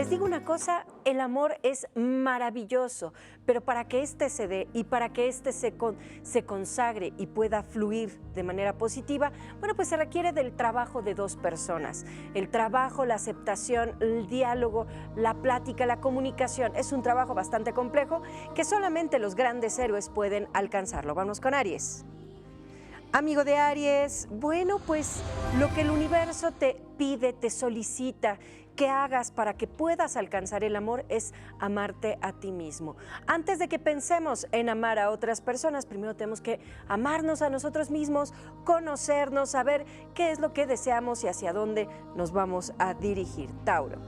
Les digo una cosa, el amor es maravilloso, pero para que éste se dé y para que éste se consagre y pueda fluir de manera positiva, bueno, pues se requiere del trabajo de dos personas. El trabajo, la aceptación, el diálogo, la plática, la comunicación. Es un trabajo bastante complejo que solamente los grandes héroes pueden alcanzarlo. Vamos con Aries. Amigo de Aries, bueno, pues lo que el universo te pide, te solicita que hagas para que puedas alcanzar el amor es amarte a ti mismo. Antes de que pensemos en amar a otras personas, primero tenemos que amarnos a nosotros mismos, conocernos, saber qué es lo que deseamos y hacia dónde nos vamos a dirigir. Tauro.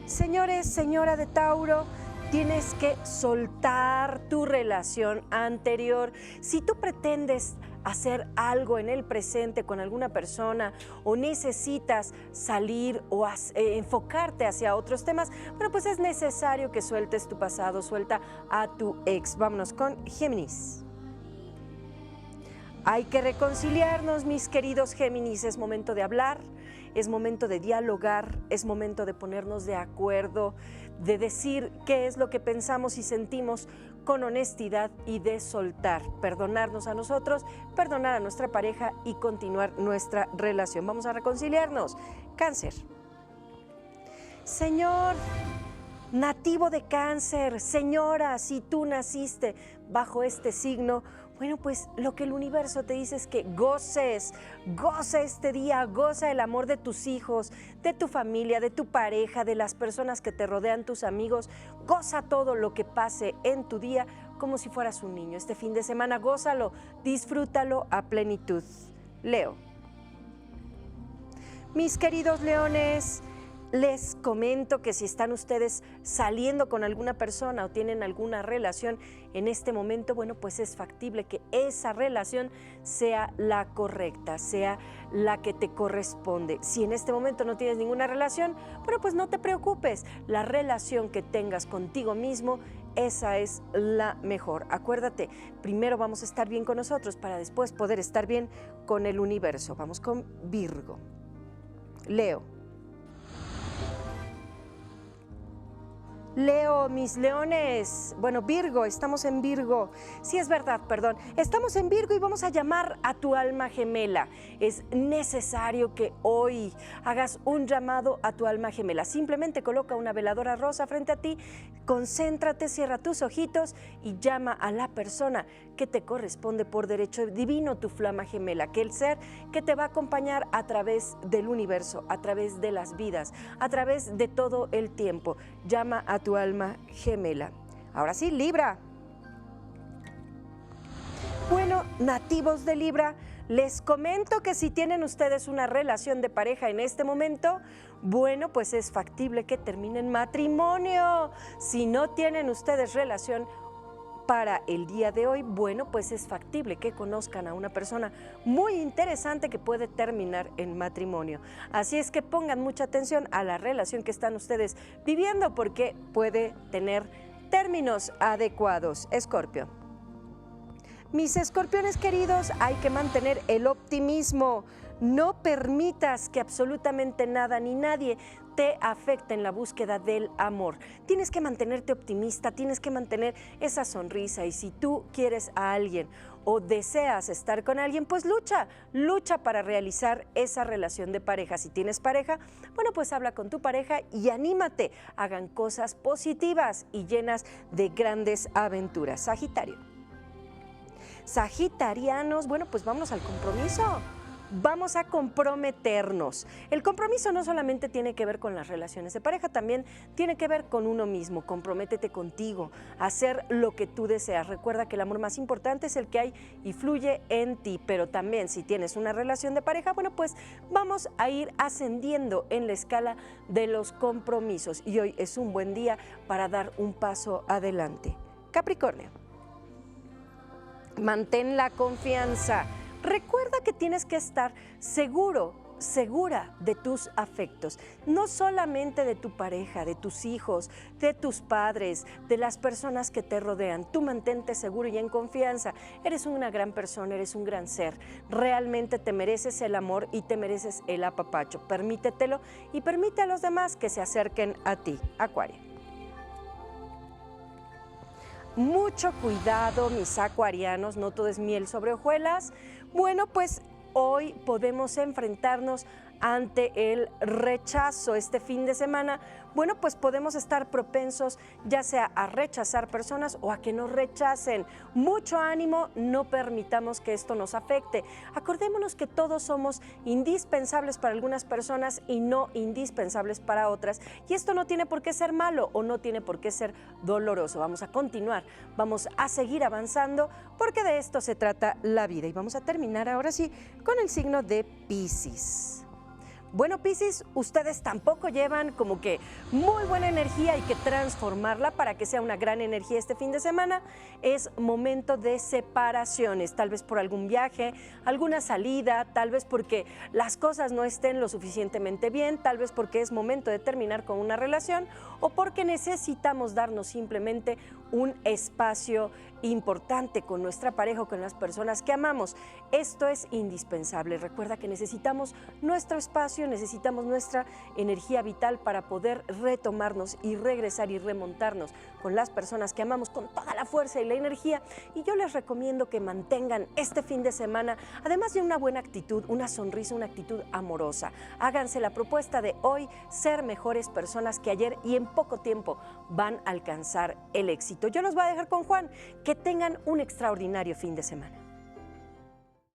Señores, señora de Tauro, tienes que soltar tu relación anterior. Si tú pretendes hacer algo en el presente con alguna persona o necesitas salir o enfocarte hacia otros temas, bueno, pues es necesario que sueltes tu pasado, suelta a tu ex. Vámonos con Géminis. Hay que reconciliarnos, mis queridos Géminis, es momento de hablar, es momento de dialogar, es momento de ponernos de acuerdo, de decir qué es lo que pensamos y sentimos con honestidad y de soltar, perdonarnos a nosotros, perdonar a nuestra pareja y continuar nuestra relación. Vamos a reconciliarnos. Cáncer. Señor nativo de Cáncer, señora, si tú naciste bajo este signo, bueno, pues lo que el universo te dice es que goces, goza este día, goza el amor de tus hijos, de tu familia, de tu pareja, de las personas que te rodean, tus amigos, goza todo lo que pase en tu día como si fueras un niño. Este fin de semana gózalo, disfrútalo a plenitud. Leo. Mis queridos leones, les comento que si están ustedes saliendo con alguna persona o tienen alguna relación en este momento, bueno, pues es factible que esa relación sea la correcta, sea la que te corresponde. Si en este momento no tienes ninguna relación, bueno, pues no te preocupes. La relación que tengas contigo mismo, esa es la mejor. Acuérdate, primero vamos a estar bien con nosotros para después poder estar bien con el universo. Vamos con Virgo. Leo. Leo, mis leones, bueno, Virgo, estamos en Virgo, sí es verdad, perdón, estamos en Virgo y vamos a llamar a tu alma gemela. Es necesario que hoy hagas un llamado a tu alma gemela. Simplemente coloca una veladora rosa frente a ti, concéntrate, cierra tus ojitos y llama a la persona que te corresponde por derecho divino, tu flama gemela, aquel ser que te va a acompañar a través del universo, a través de las vidas, a través de todo el tiempo. Llama a tu alma gemela. Ahora sí, Libra. Bueno, nativos de Libra, les comento que si tienen ustedes una relación de pareja en este momento, bueno, pues es factible que termine en matrimonio. Si no tienen ustedes relación para el día de hoy, bueno, pues es factible que conozcan a una persona muy interesante que puede terminar en matrimonio. Así es que pongan mucha atención a la relación que están ustedes viviendo porque puede tener términos adecuados. Escorpio. Mis escorpiones queridos, hay que mantener el optimismo. No permitas que absolutamente nada ni nadie te afecte en la búsqueda del amor. Tienes que mantenerte optimista, tienes que mantener esa sonrisa y si tú quieres a alguien o deseas estar con alguien, pues lucha para realizar esa relación de pareja. Si tienes pareja, bueno, pues habla con tu pareja y anímate, hagan cosas positivas y llenas de grandes aventuras. Sagitario. Sagitarianos, bueno, pues vamos al compromiso. Vamos a comprometernos. El compromiso no solamente tiene que ver con las relaciones de pareja, también tiene que ver con uno mismo. Comprométete contigo, a hacer lo que tú deseas. Recuerda que el amor más importante es el que hay y fluye en ti, pero también si tienes una relación de pareja, bueno, pues vamos a ir ascendiendo en la escala de los compromisos y hoy es un buen día para dar un paso adelante. Capricornio. Mantén la confianza. Recuerda que tienes que estar seguro segura de tus afectos, no solamente de tu pareja, de tus hijos, de tus padres, de las personas que te rodean. Tú mantente seguro y en confianza. Eres una gran persona, eres un gran ser. Realmente te mereces el amor y te mereces el apapacho. Permítetelo y permite a los demás que se acerquen a ti. Acuario. Mucho cuidado, mis acuarianos, no todo es miel sobre hojuelas. Bueno, pues hoy podemos enfrentarnos ante el rechazo este fin de semana. Bueno, pues podemos estar propensos ya sea a rechazar personas o a que nos rechacen. Mucho ánimo, no permitamos que esto nos afecte. Acordémonos que todos somos indispensables para algunas personas y no indispensables para otras. Y esto no tiene por qué ser malo o no tiene por qué ser doloroso. Vamos a continuar, vamos a seguir avanzando porque de esto se trata la vida. Y vamos a terminar ahora sí con el signo de Piscis. Bueno, Piscis, ustedes tampoco llevan como que muy buena energía, hay que transformarla para que sea una gran energía este fin de semana. Es momento de separaciones, tal vez por algún viaje, alguna salida, tal vez porque las cosas no estén lo suficientemente bien, tal vez porque es momento de terminar con una relación o porque necesitamos darnos simplemente un espacio importante con nuestra pareja o con las personas que amamos. Esto es indispensable. Recuerda que necesitamos nuestro espacio, necesitamos nuestra energía vital para poder retomarnos y regresar y remontarnos con las personas que amamos con toda la fuerza y la energía. Y yo les recomiendo que mantengan este fin de semana, además de una buena actitud, una sonrisa, una actitud amorosa. Háganse la propuesta de hoy ser mejores personas que ayer y en poco tiempo van a alcanzar el éxito. Yo los voy a dejar con Juan. Que tengan un extraordinario fin de semana.